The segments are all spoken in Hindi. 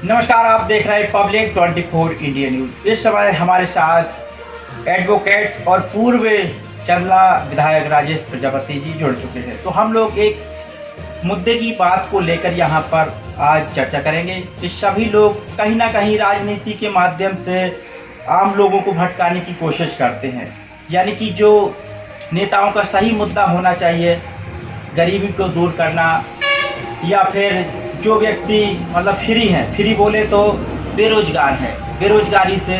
नमस्कार, आप देख रहे हैं पब्लिक 24 इंडिया न्यूज। इस समय हमारे साथ एडवोकेट और पूर्व चंदला विधायक राजेश प्रजापति जी जुड़ चुके हैं। तो हम लोग एक मुद्दे की बात को लेकर यहाँ पर आज चर्चा करेंगे कि सभी लोग कहीं ना कहीं राजनीति के माध्यम से आम लोगों को भटकाने की कोशिश करते हैं। यानी कि जो नेताओं का सही मुद्दा होना चाहिए, गरीबी को दूर करना, या फिर जो व्यक्ति मतलब फ्री बोले तो बेरोजगार है, बेरोजगारी से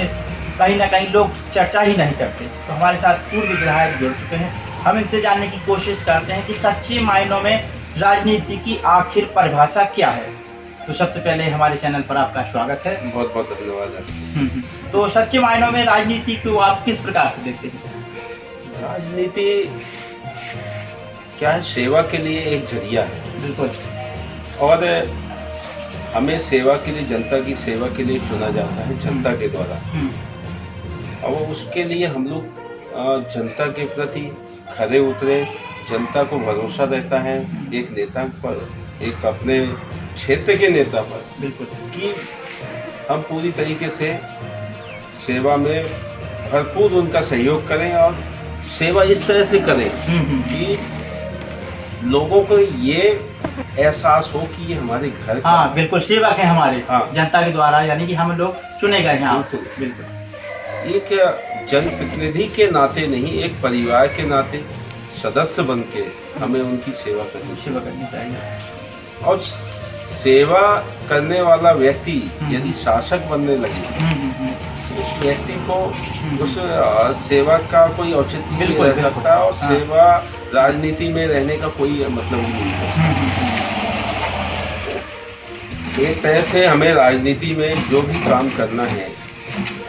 कहीं ना कहीं लोग चर्चा ही नहीं करते। तो हमारे साथ पूर्व विधायक जुड़ चुके हैं। हम इनसे जानने की कोशिश करते हैं कि सच्चे मायनों में राजनीति की आखिर परिभाषा क्या है। तो सबसे पहले हमारे चैनल पर आपका स्वागत है। बहुत बहुत धन्यवाद। तो सच्चे मायनों में राजनीति को आप किस प्रकार से देखते हैं? राजनीति क्या है? सेवा के लिए एक जरिया है। बिल्कुल। और हमें सेवा के लिए, जनता की सेवा के लिए चुना जाता है जनता के द्वारा। और उसके लिए हम लोग जनता के प्रति खरे उतरे, जनता को भरोसा रहता है एक नेता पर, एक अपने क्षेत्र के नेता पर। बिल्कुल। कि हम पूरी तरीके से सेवा में भरपूर उनका सहयोग करें और सेवा इस तरह से करें कि लोगों को ये एहसास हो कि ये हमारे घर का। हाँ बिल्कुल, सेवक है हमारे। हाँ। जनता के द्वारा, यानी कि हम लोग चुने गए हैं। बिल्कुल। एक जनप्रतिनिधि के नाते नहीं, एक परिवार के नाते सदस्य बन के हमें उनकी सेवा करनी चाहिए। और सेवा करने वाला व्यक्ति यदि शासक बनने लगे, उस व्यक्ति को उस सेवा का कोई औचित्य नहीं रह सकता। और सेवा राजनीति में रहने का कोई मतलब नहीं है। एक तरह से हमें राजनीति में जो भी काम करना है,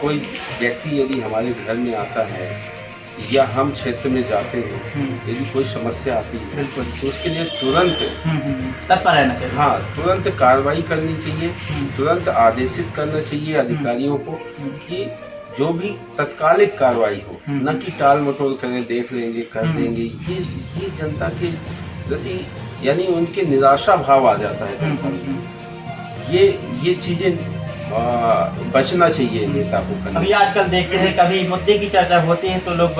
कोई व्यक्ति यदि हमारे घर में आता है या हम क्षेत्र में जाते हैं, यदि कोई समस्या आती है, बिल्कुल, तो उसके लिए तुरंत तत्पर रहना चाहिए। हाँ, तुरंत कार्रवाई करनी चाहिए, तुरंत आदेशित करना चाहिए अधिकारियों को कि जो भी तत्कालिक कार्रवाई हो, न कि टाल मटोल करें, देख लेंगे, कर देंगे। ये जनता के प्रति यानी उनके निराशा भाव आ जाता है जनता में। ये चीजें बचना चाहिए नेता को करने। अभी आजकल देखते हैं, कभी मुद्दे की चर्चा होती है तो लोग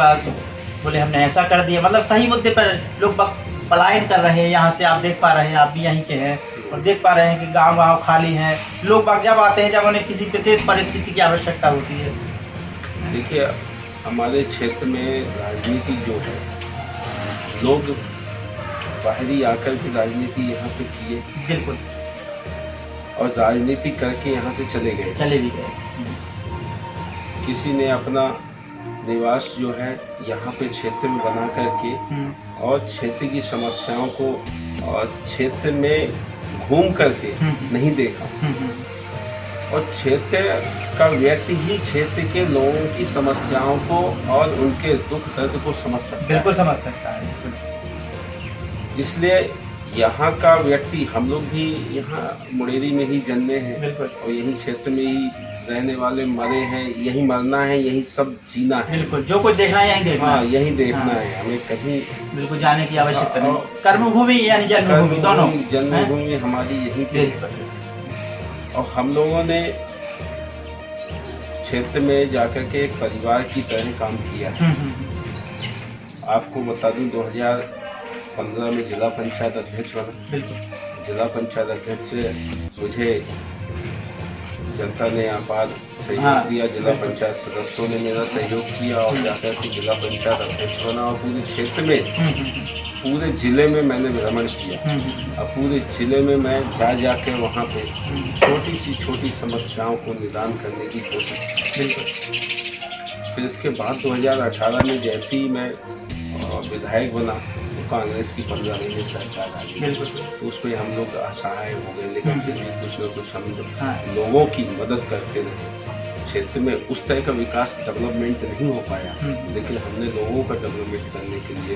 बोले हमने ऐसा कर दिया, मतलब सही मुद्दे पर लोग पलायन कर रहे हैं। यहाँ से आप देख पा रहे हैं, आप भी यहीं के हैं और देख पा रहे हैं कि गांव खाली हैं। लोग जब आते हैं, जब उन्हें किसी विशेष परिस्थिति की आवश्यकता होती है। देखिए, हमारे क्षेत्र में राजनीति जो है, लोग बाहरी आकर के राजनीति यहाँ पे किए, बिल्कुल, और राजनीति करके यहाँ से चले भी गए। किसी ने अपना निवास जो है यहाँ पे क्षेत्र में बना करके और क्षेत्र की समस्याओं को और क्षेत्र में घूम करके नहीं देखा। और क्षेत्र का व्यक्ति ही क्षेत्र के लोगों की समस्याओं को और उनके दुख दर्द को समझ सकता है। बिल्कुल समझ सकता है। इसलिए यहाँ का व्यक्ति, हम लोग भी यहाँ मुड़ेरी में ही जन्मे हैं और यही क्षेत्र में ही रहने वाले, मरे हैं, यही मरना है, यही सब जीना है। बिल्कुल, जो कुछ देखना है यही देखना। हाँ, यही देखना है, हमें कहीं बिल्कुल जाने की आवश्यकता नहीं। कर्मभूमि यानी जन्मभूमि, दोनों जन्मभूमि हमारी यही पे। और हम लोगों ने क्षेत्र में जाकर के एक परिवार की तरह काम किया। आपको बता दूं, 2015 में जिला पंचायत अध्यक्ष बना। जिला पंचायत अध्यक्ष से मुझे जनता ने अपार सहयोग दिया, जिला पंचायत सदस्यों ने मेरा सहयोग किया और जाकर के जिला पंचायत अध्यक्ष बना। और पूरे क्षेत्र में, पूरे जिले में मैंने भ्रमण किया। और पूरे जिले में मैं जाके वहाँ पे छोटी समस्याओं को निदान करने की कोशिश की। फिर इसके बाद 2018 में जैसे ही मैं विधायक बना, तो कांग्रेस की 15 महीने सरकार आ गई। तो उसमें हम लोग असहाय हो गए, लेकिन फिर भी कुछ न कुछ हम लोगों की मदद करते रहे। क्षेत्र में उस तरह का विकास डेवलपमेंट नहीं हो पाया, लेकिन हमने लोगों का डेवलपमेंट करने के लिए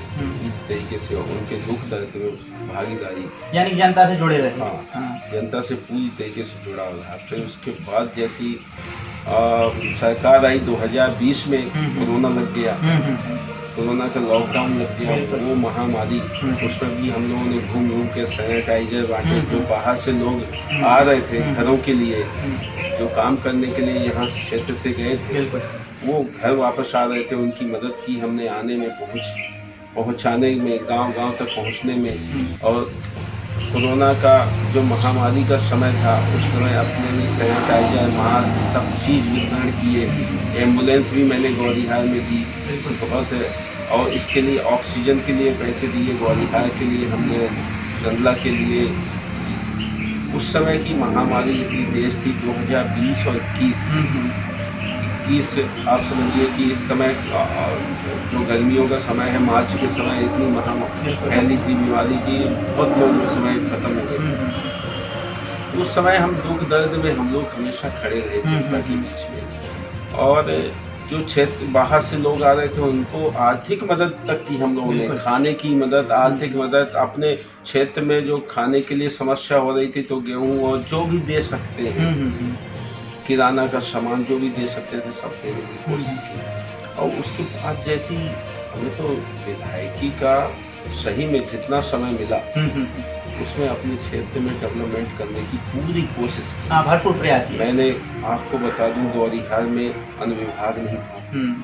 तरीके से उनके दुख दर्द में भागीदारी, यानी जनता से जुड़े रहे। हाँ, जनता से पूरी तरीके से जुड़ा हुआ है। फिर उसके बाद जैसी सरकार आई 2020 में कोरोना लग गया, कोरोना का लॉकडाउन लग गया, वो महामारी, उसमें भी हम लोगों ने घूम घूम के सैनिटाइजर बांटे। जो बाहर से लोग आ रहे थे घरों के लिए, जो काम करने के लिए यहाँ क्षेत्र से गए थे, वो घर वापस आ रहे थे, उनकी मदद की हमने आने में, पहुँचाने में, गांव-गांव तक पहुँचने में। और कोरोना का जो महामारी का समय था, उस समय अपने लिए सैनिटाइजर, मास्क, सब चीज़ वितरण किए। एम्बुलेंस भी मैंने ग्वालियर में दी बहुत, और इसके लिए ऑक्सीजन के लिए पैसे दिए ग्वालियर के लिए, हमने चंदला के लिए। उस समय की महामारी इतनी तेज थी 2020 और 21 आप समझिए कि इस समय जो गर्मियों का समय है, मार्च के समय इतनी महामारी फैली थी बीमारी की, बहुत लोग उस समय खत्म हो गए। उस समय हम दुख दर्द में हम लोग हमेशा खड़े रहे जनता के बीच में। और जो क्षेत्र बाहर से लोग आ रहे थे उनको आर्थिक मदद तक की हम लोगों ने, खाने की मदद, आर्थिक मदद, अपने क्षेत्र में जो खाने के लिए समस्या हो रही थी तो गेहूँ और जो भी दे सकते हैं, किराना का सामान जो भी दे सकते थे सब देने की कोशिश की। और उसके बाद जैसी हमें तो विधायकी का सही में जितना समय मिला उसमें अपने क्षेत्र में डेवलपमेंट करने की पूरी कोशिश की। भरपूर प्रयास किया। मैंने आपको बता दूं ग्वालियर में अनुविभाग नहीं था,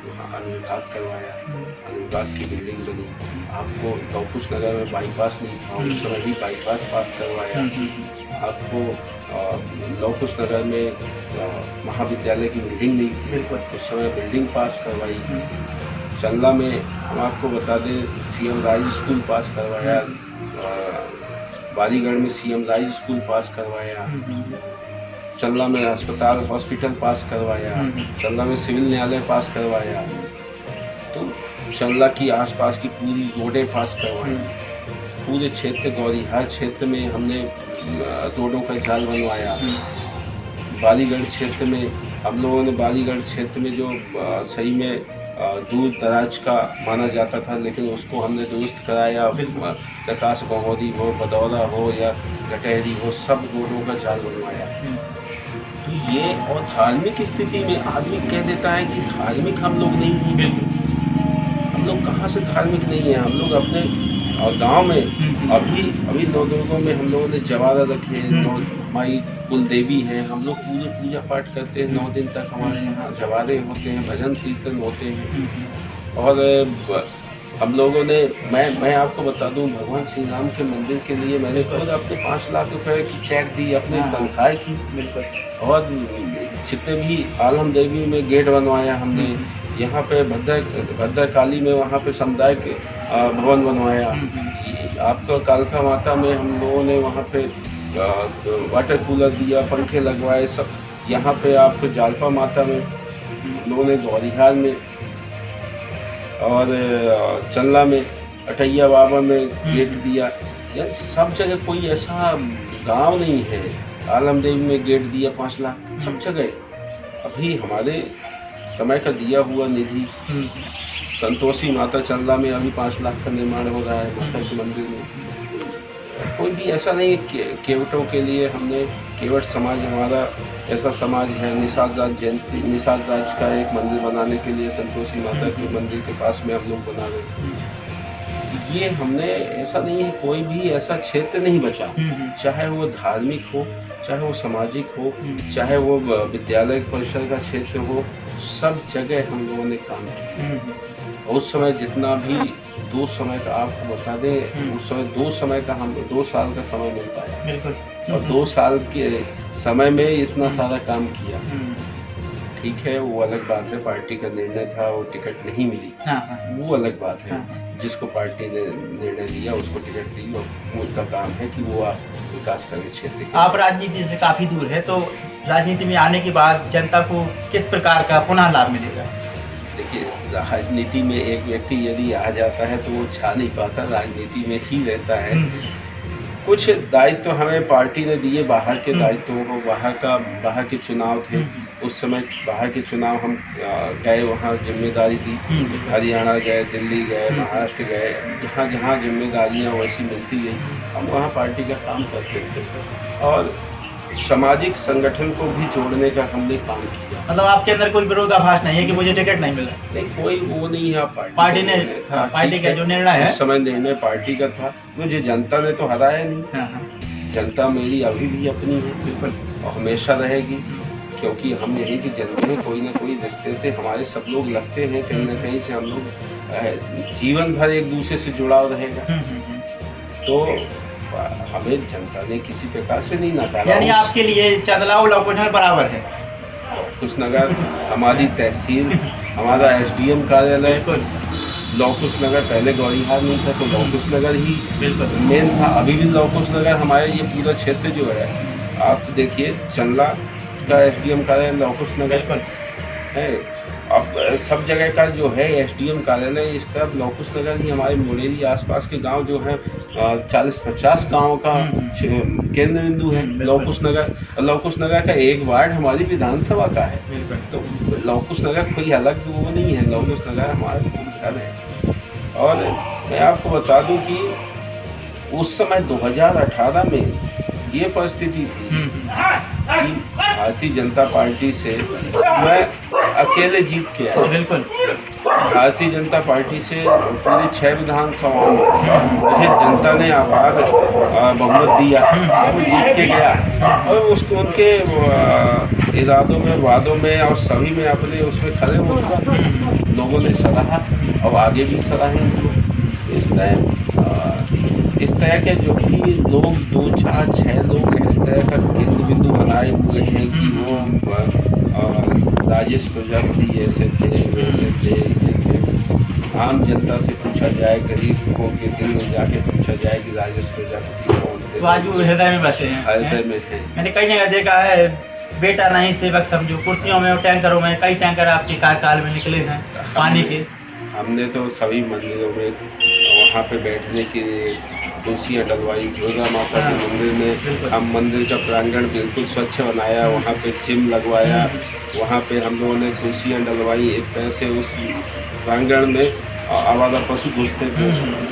वहाँ अनुविभाग करवाया, अनुविभाग की बिल्डिंग बनी। आपको लौकुश नगर में बाईपास नहीं था, उस समय भी बाईपास पास करवाया। आपको लौकुश नगर में महाविद्यालय की बिल्डिंग नहीं थी, उस समय बिल्डिंग पास करवाई। चंदला में हम आपको बता दें सीएम राइज स्कूल पास करवाया, बालीगढ़ में सीएम राइज स्कूल पास करवाया, चंदला में हॉस्पिटल पास करवाया, चंदला में सिविल न्यायालय पास करवाया। तो चंदला की आसपास की पूरी रोडें पास करवाई। पूरे क्षेत्र ग्वालियर क्षेत्र में हमने रोडों का जाल बनवाया। बालीगढ़ क्षेत्र में हम लोगों ने, बालीगढ़ क्षेत्र में जो सही में दूर दराज का माना जाता था, लेकिन उसको हमने दुरुस्त कराया। प्रकाश बहोदी हो, बदौरा हो या गटहरी हो, सब रोडों का जाल बनवाया। तो ये, और धार्मिक स्थिति में आदमी कह देता है कि धार्मिक हम लोग नहीं हैं। हम लोग कहाँ से धार्मिक नहीं है? हम लोग अपने गांव में अभी नवदुर्गों में हम लोगों ने जवारा रखे, हमारी कुल देवी हैं, हम लोग पूरे पूजा पाठ करते हैं। 9 दिन तक हमारे यहाँ जवारे होते हैं, भजन कीर्तन होते हैं। और हम लोगों ने, मैं आपको बता दूं, भगवान श्री राम के मंदिर के लिए मैंने खुद अपने 5 लाख रुपए की चेक दी, अपने तनख्वाह की। और जितने भी आलम देवी में गेट बनवाया हमने, यहाँ पे भद्रकाली में वहाँ पे समुदाय के भवन बनवाया। आपका कालका माता में हम लोगों ने वहाँ पे वाटर कूलर दिया, पंखे लगवाए सब। यहाँ पे आपको जालपा माता में हम लोगों ने, ग्वालियर में और चंदला में अटैया बाबा में गेट दिया। यानी सब जगह कोई ऐसा गांव नहीं है। आलमदेव में गेट दिया 5 लाख, सब जगह। अभी हमारे समय का दिया हुआ निधि, संतोषी माता चंदला में अभी 5 लाख का निर्माण हो रहा है माता के मंदिर में। कोई भी ऐसा नहीं है। केवटों के लिए हमने, केवट समाज हमारा ऐसा समाज है, निषाद राज का एक मंदिर बनाने के लिए संतोषी माता के मंदिर के पास में हम लोग बना रहे हैं। ये हमने, ऐसा नहीं है कोई भी ऐसा क्षेत्र नहीं बचा, चाहे वो धार्मिक हो, चाहे वो सामाजिक हो, चाहे वो विद्यालय परिसर का क्षेत्र हो, सब जगह हम लोगों ने काम किया। उस समय जितना भी 2 समय का आपको बता दें, उस समय 2 समय का, हम 2 साल का समय मिल पाया और 2 साल के समय में इतना सारा काम किया। ठीक है, वो अलग बात है, पार्टी का निर्णय था, वो टिकट नहीं मिली, वो अलग बात है। जिसको पार्टी ने निर्णय लिया उसको टिकट दी, और उनका काम है कि वो विकास करें क्षेत्र के। आप राजनीति से काफी दूर है, तो राजनीति में आने के बाद जनता को किस प्रकार का पुनः लाभ मिलेगा? देखिए, राजनीति में एक व्यक्ति यदि आ जाता है तो वो छा नहीं पाता, राजनीति में ही रहता है। कुछ दायित्व तो हमें पार्टी ने दिए, बाहर के दायित्वों को, बाहर के चुनाव थे उस समय, बाहर के चुनाव हम गए, वहाँ जिम्मेदारी दी, हरियाणा गए, दिल्ली गए, महाराष्ट्र गए, जहाँ जहाँ जिम्मेदारियाँ वैसी मिलती गई हम वहाँ पार्टी का काम करते थे और सामाजिक संगठन को भी जोड़ने का हमने काम किया। मतलब आपके अंदर कोई विरोधाभास नहीं है कि मुझे टिकट नहीं मिला? नहीं, कोई वो नहीं है, पार्टी ने था, पार्टी का जो निर्णय है उस समय निर्णय पार्टी का था, मुझे जनता ने तो हराया नहीं। जनता मेरी अभी भी अपनी है, बिल्कुल, और हमेशा रहेगी, क्योंकि हम यही की जनता है, कोई ना कोई रिश्ते से हमारे सब लोग लगते हैं, कहीं ना कहीं से हम लोग जीवन भर एक दूसरे से जुड़ाव रहेगा। तो हमें जनता ने किसी प्रकार से नहीं नकारा। यानी आपके लिए चंदलाव लौकुशनगर बराबर है? लौकुशनगर हमारी तहसील, हमारा SDM कार्यालय लौकुशनगर, पहले गौरीहार नहीं था तो लौकुशनगर ही मेन था। अभी भी लौकुशनगर हमारे ये पूरा क्षेत्र जो है, आप देखिए चंदला का SDM कार्यालय लौकुशनगर है। अब सब जगह का जो है SDM कार्यालय इस तरफ लौकुशनगर ही, हमारे मुरेली आसपास के गांव जो है 40-50 गाँव का केंद्र बिंदु है लौकुशनगर। लौकुशनगर का एक वार्ड हमारी विधानसभा का है, तो लौकुशनगर कोई अलग वो नहीं है, लौकुशनगर हमारा घर है। और मैं आपको बता दूं कि उस समय 2018 में ये परिस्थिति थी कि भारतीय जनता पार्टी से मैं अकेले जीत के आया। बिल्कुल, भारतीय जनता पार्टी से पूरी 6 विधानसभाओं में मुझे जनता ने आभार बहुमत दिया, जीत के गया और उसको उनके इरादों में, वादों में और सभी में अपने उसमें खड़े होगा, लोगों ने सराहा और आगे भी सराहेंगे। इस तरह के जो भी लोग 2, 4, 6 लोग इस तरह का केंद्र बिंदु बनाए हुए हैं कि वो राजेश प्रजापति ऐसे थे, वैसे थे। आम जनता से पूछा जाए, गरीब को के दिल में जाके पूछा जाए कि राजेश प्रजापति कौन थे, तो आज वो हृदय में बसे हैं, हृदय में थे। मैंने कई जगह देखा है, बेटा नहीं सेवक समझो, कुर्सियों में और टैंकरों में, कई टैंकर आपके कार्यकाल में निकले हैं पानी के। हमने तो सभी मंदिरों में वहाँ पे बैठने के लिए कुर्सियाँ डलवाई। दुर्गा माता के मंदिर में हम मंदिर का प्रांगण बिल्कुल स्वच्छ बनाया, वहाँ पे जिम लगवाया, वहाँ पे हम लोगों ने कुर्सियाँ डलवाई। एक तरह से उस प्रांगण में आवारा पशु घुसते थे,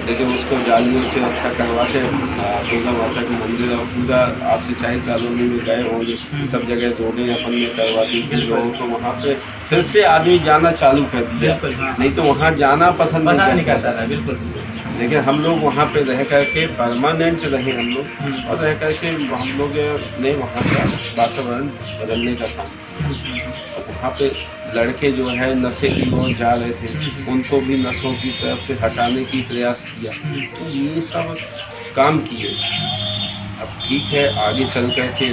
लेकिन उसको जालियों से अच्छा करवा के दुर्गा माता के मंदिर और पूरा आप सिंचाई कॉलोनी में गए होंगे, सब जगह रोडें अपन ने करवा दी थी लोगों को, वहाँ पे फिर से आदमी जाना चालू कर दिया, नहीं तो वहाँ जाना पसंद नहीं करता था। बिल्कुल, लेकिन हम लोग वहाँ पे रह करके परमानेंट रहे हम लोग, और रह करके हम लोग ने वहाँ का वातावरण बदलने का काम। वहाँ पे लड़के जो है नशे की ओर जा रहे थे, उनको भी नशों की तरफ से हटाने की प्रयास किया, तो ये सब काम किए। अब ठीक है, आगे चल करके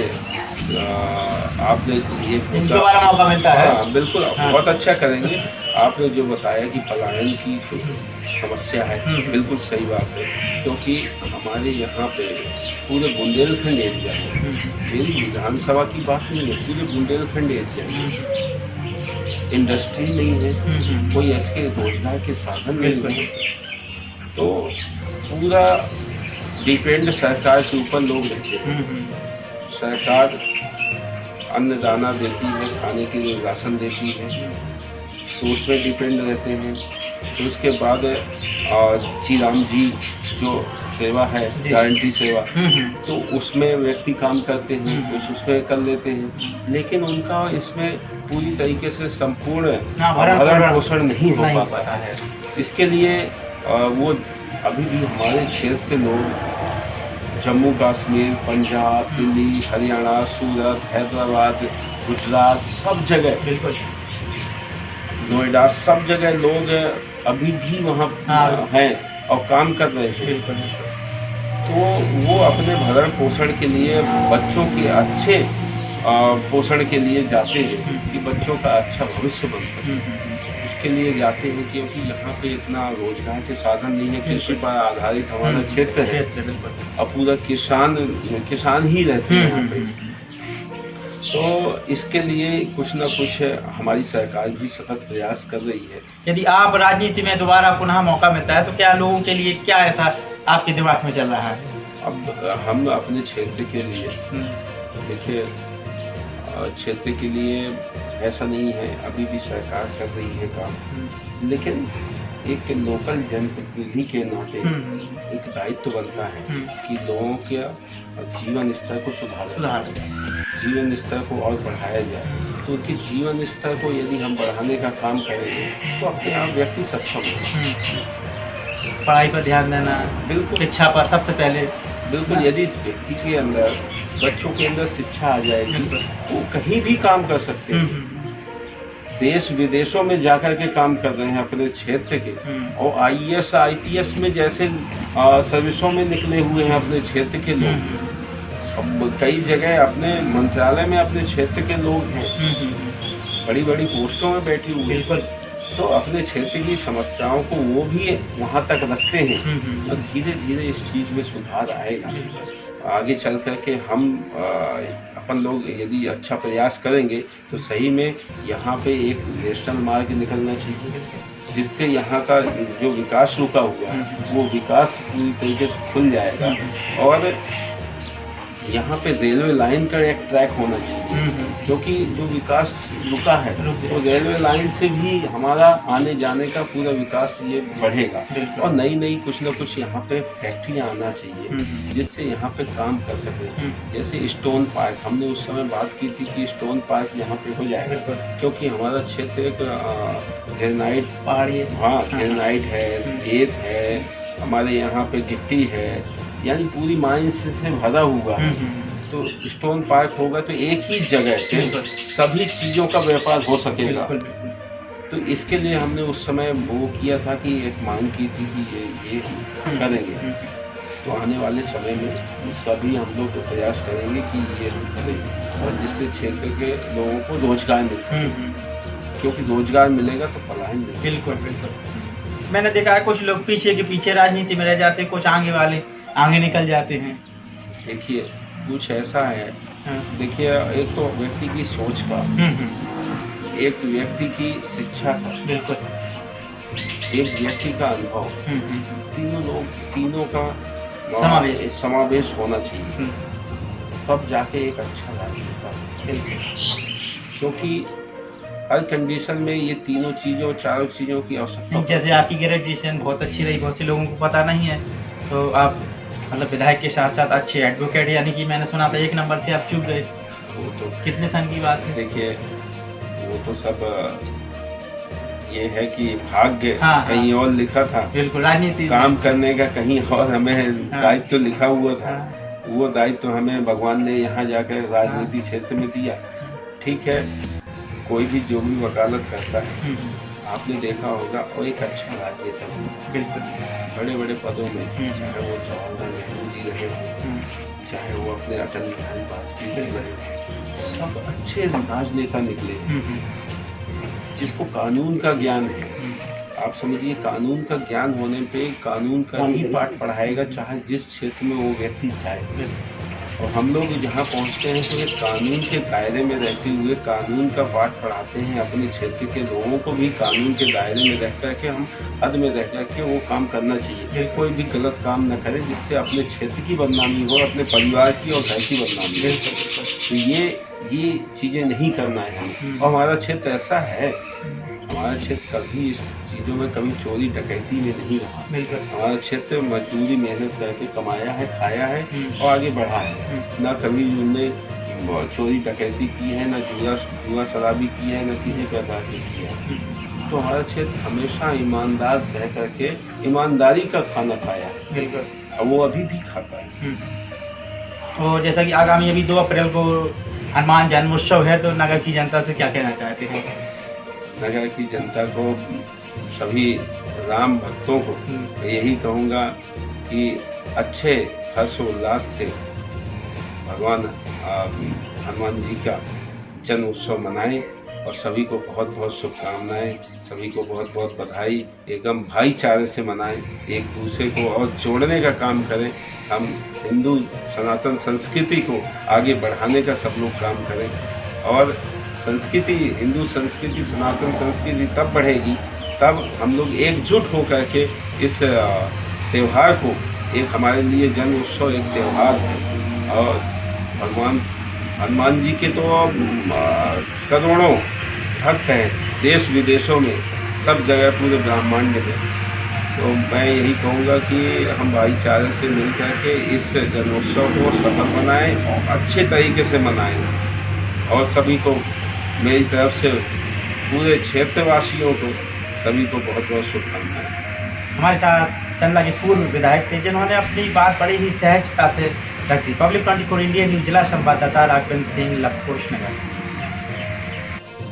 आपने ये दोबारा मौका मिलता है। हाँ बिल्कुल, बहुत अच्छा करेंगे। आपने जो बताया कि पलायन की जो समस्या है, बिल्कुल सही बात है, क्योंकि हमारे यहाँ पे पूरे बुंदेलखंड एरिया में, मेरी विधानसभा की बात नहीं है, पूरे बुंदेलखंड एरिया में इंडस्ट्री नहीं है, कोई ऐसे रोजगार के साधन नहीं है, तो पूरा डिपेंड सरकार के ऊपर लोग रहते हैं। सरकार अन्न दाना देती है, खाने के लिए राशन देती है, तो उसमें डिपेंड रहते हैं। फिर उसके बाद श्री राम जी जो सेवा है, गारंटी सेवा, तो उसमें व्यक्ति काम करते हैं, कुछ उसमें कर लेते हैं, लेकिन उनका इसमें पूरी तरीके से संपूर्ण भरण पोषण नहीं हो पाता है। इसके लिए वो अभी भी हमारे क्षेत्र से लोग जम्मू कश्मीर, पंजाब, दिल्ली, हरियाणा, सूरत, हैदराबाद, गुजरात, सब जगह, बिल्कुल नोएडा, सब जगह लोग अभी भी वहाँ हैं और काम कर रहे हैं। तो वो अपने भरण पोषण के लिए, बच्चों के अच्छे पोषण के लिए जाते हैं कि बच्चों का अच्छा भविष्य बन सके, उसके लिए जाते हैं, क्योंकि यहाँ पे इतना रोजगार के साधन नहीं है। कृषि पर आधारित हमारा क्षेत्र है और पूरा किसान ही रहते हैं यहाँ पे, तो इसके लिए कुछ ना कुछ हमारी सरकार भी सतत प्रयास कर रही है। यदि आप राजनीति में दोबारा पुनः मौका मिलता है तो क्या लोगों के लिए क्या ऐसा आपके दिमाग में चल रहा है? अब हम अपने क्षेत्र के लिए देखिए, क्षेत्र के लिए ऐसा नहीं है, अभी भी सरकार कर रही है काम, लेकिन एक लोकल जनप्रतिनिधि के नाते एक दायित्व बनता है कि लोगों के जीवन स्तर को सुधारा जाए, जीवन स्तर को और बढ़ाया जाए। तो उनके जीवन स्तर को यदि हम बढ़ाने का काम करेंगे तो अपने आप व्यक्ति सक्षम होगा। पढ़ाई पर ध्यान देना, बिल्कुल, शिक्षा पर सबसे पहले, बिल्कुल। यदि इस व्यक्ति के अंदर, बच्चों के अंदर शिक्षा आ जाएगी, वो कहीं भी काम कर सकते हैं। देश विदेशों में जाकर के काम कर रहे हैं अपने क्षेत्र के, और IAS IPS में जैसे सर्विसों में निकले हुए हैं अपने क्षेत्र के लोग। अब कई जगह अपने मंत्रालय में अपने क्षेत्र के लोग हैं, बड़ी बड़ी पोस्टों में बैठी हुई। बिल्कुल। तो अपने क्षेत्र की समस्याओं को वो भी वहाँ तक रखते हैं, और धीरे धीरे इस चीज़ में सुधार आएगा। आगे चल कर के हम अपन लोग यदि अच्छा प्रयास करेंगे तो सही में यहाँ पे एक नेशनल मार्ग निकलना चाहिए, जिससे यहाँ का जो विकास रुका हुआ है वो विकास पूरी तरीके से खुल जाएगा। और यहाँ पे रेलवे लाइन का एक ट्रैक होना चाहिए, क्योंकि जो विकास रुका है तो रेलवे लाइन से भी हमारा आने जाने का पूरा विकास ये बढ़ेगा। और नई नई कुछ ना कुछ यहाँ पे फैक्ट्रियाँ आना चाहिए, जिससे यहाँ पे काम कर सके। जैसे स्टोन पार्क, हमने उस समय बात की थी कि स्टोन पार्क यहाँ पे हो जाएगा, क्योंकि हमारा क्षेत्र एक ग्रेनाइट पहाड़ी, हाँ ग्रेनाइट है, रेत है, हमारे यहाँ पे गिट्टी है, यानी पूरी माइंस से भरा हुआ है। तो स्टोन पार्क होगा तो एक ही जगह पे सभी चीज़ों का व्यापार हो सकेगा। तो इसके लिए हमने उस समय वो किया था कि एक मांग की थी कि ये करेंगे। तो आने वाले समय में इसका भी हम लोग प्रयास करेंगे कि ये हम करेंगे, और जिससे क्षेत्र के लोगों को रोजगार मिल सके, क्योंकि रोजगार मिलेगा तो पलायन मिलेगा। बिल्कुल बिल्कुल। मैंने देखा है कुछ लोग पीछे के पीछे राजनीति में रह जाते, कुछ आगे वाले आगे निकल जाते हैं। देखिए कुछ ऐसा है, देखिए एक तो व्यक्ति की सोच का, एक व्यक्ति की शिक्षा का, बिल्कुल, एक व्यक्ति का अनुभव, तीनों का समावेश होना चाहिए, तब जाके एक अच्छा राजनीति। क्योंकि हर कंडीशन में ये तीनों चीज़ों, चारों चीज़ों की आवश्यकता। जैसे आपकी ग्रेजुएशन बहुत अच्छी रही, बहुत से लोगों को पता नहीं है, तो आप मतलब विधायक के साथ साथ अच्छे एडवोकेट, यानी कि मैंने सुना था 1 नंबर से आप चूक गए। वो तो कितने सन की बात है। देखिए वो तो सब ये है कि भाग्य कहीं और लिखा था, बिल्कुल, राजनीति काम करने का कहीं और हमें दायित्व तो लिखा हुआ था। वो दायित्व तो हमें भगवान ने यहाँ जाकर राजनीति क्षेत्र में दिया। ठीक है, कोई भी जो भी वकालत करता है, आपने देखा होगा, और एक अच्छा राजनेता, बिल्कुल बड़े बड़े पदों में, चाहे वो जवाहरलाल नेहरू जी रहे हों, चाहे वो अपने अटल बिहारी वाजपेयी जी रहे, सब अच्छे राजनेता निकले, जिसको कानून का ज्ञान है। आप समझिए, कानून का ज्ञान होने पे कानून का ही पाठ पढ़ाएगा, चाहे जिस क्षेत्र में वो व्यक्ति जाए। और हम लोग जहाँ पहुँचते हैं तो एक कानून के दायरे में रहते हुए कानून का पाठ पढ़ाते हैं, अपने क्षेत्र के लोगों को भी कानून के दायरे में रह करके, हम हद में रह करके वो काम करना चाहिए। कोई भी गलत काम न करे जिससे अपने क्षेत्र की बदनामी हो, अपने परिवार की और घर की बदनामी हो। तो ये चीज़ें नहीं करना है हमें। और हमारा क्षेत्र ऐसा है, हमारा क्षेत्र कभी इस चीज़ों में कभी चोरी डकैती में नहीं रहा। बिल्कुल, हमारा क्षेत्र मजदूरी मेहनत करके कमाया है, खाया है और आगे बढ़ा है। ना कभी उनने चोरी डकैती की है, ना जुआ शराबी की है, ना किसी प्रकार की की है। तो हमारा क्षेत्र हमेशा ईमानदार रह करके ईमानदारी का खाना खाया है। बिल्कुल, और वो अभी भी खाता है। तो जैसा कि आगामी अभी 2 अप्रैल को हनुमान जन्मोत्सव है, तो नगर की जनता से क्या कहना चाहते हैं? नगर की जनता को, सभी राम भक्तों को यही कहूँगा कि अच्छे हर्षोल्लास से भगवान हनुमान जी का जन्म उत्सव मनाएं, और सभी को बहुत बहुत शुभकामनाएं, सभी को बहुत बहुत बधाई। एकदम भाईचारे से मनाएं, एक दूसरे को और जोड़ने का काम करें। हम हिंदू सनातन संस्कृति को आगे बढ़ाने का सब लोग काम करें, और संस्कृति, हिंदू संस्कृति, सनातन संस्कृति तब बढ़ेगी तब हम लोग एकजुट होकर के इस त्यौहार को एक हमारे लिए जन्म उत्सव एक त्यौहार है। और हनुमान जी के तो करोड़ों भक्त हैं देश विदेशों में, सब जगह पूरे ब्रह्मांड में। तो मैं यही कहूँगा कि हम भाईचारे से मिल कर के इस जन्मोत्सव को सफल बनाएं और अच्छे तरीके से मनाएं। और सभी को मेरी तरफ से, पूरे क्षेत्रवासियों को, सभी को बहुत बहुत शुभकामनाएं। हमारे साथ चंदला के पूर्व विधायक थे जिन्होंने अपनी बात बड़ी ही सहजता से रख दी। पब्लिक 24 इंडिया न्यूज जिला संवाददाता राघवेंद्र सिंह, लखोश नगर।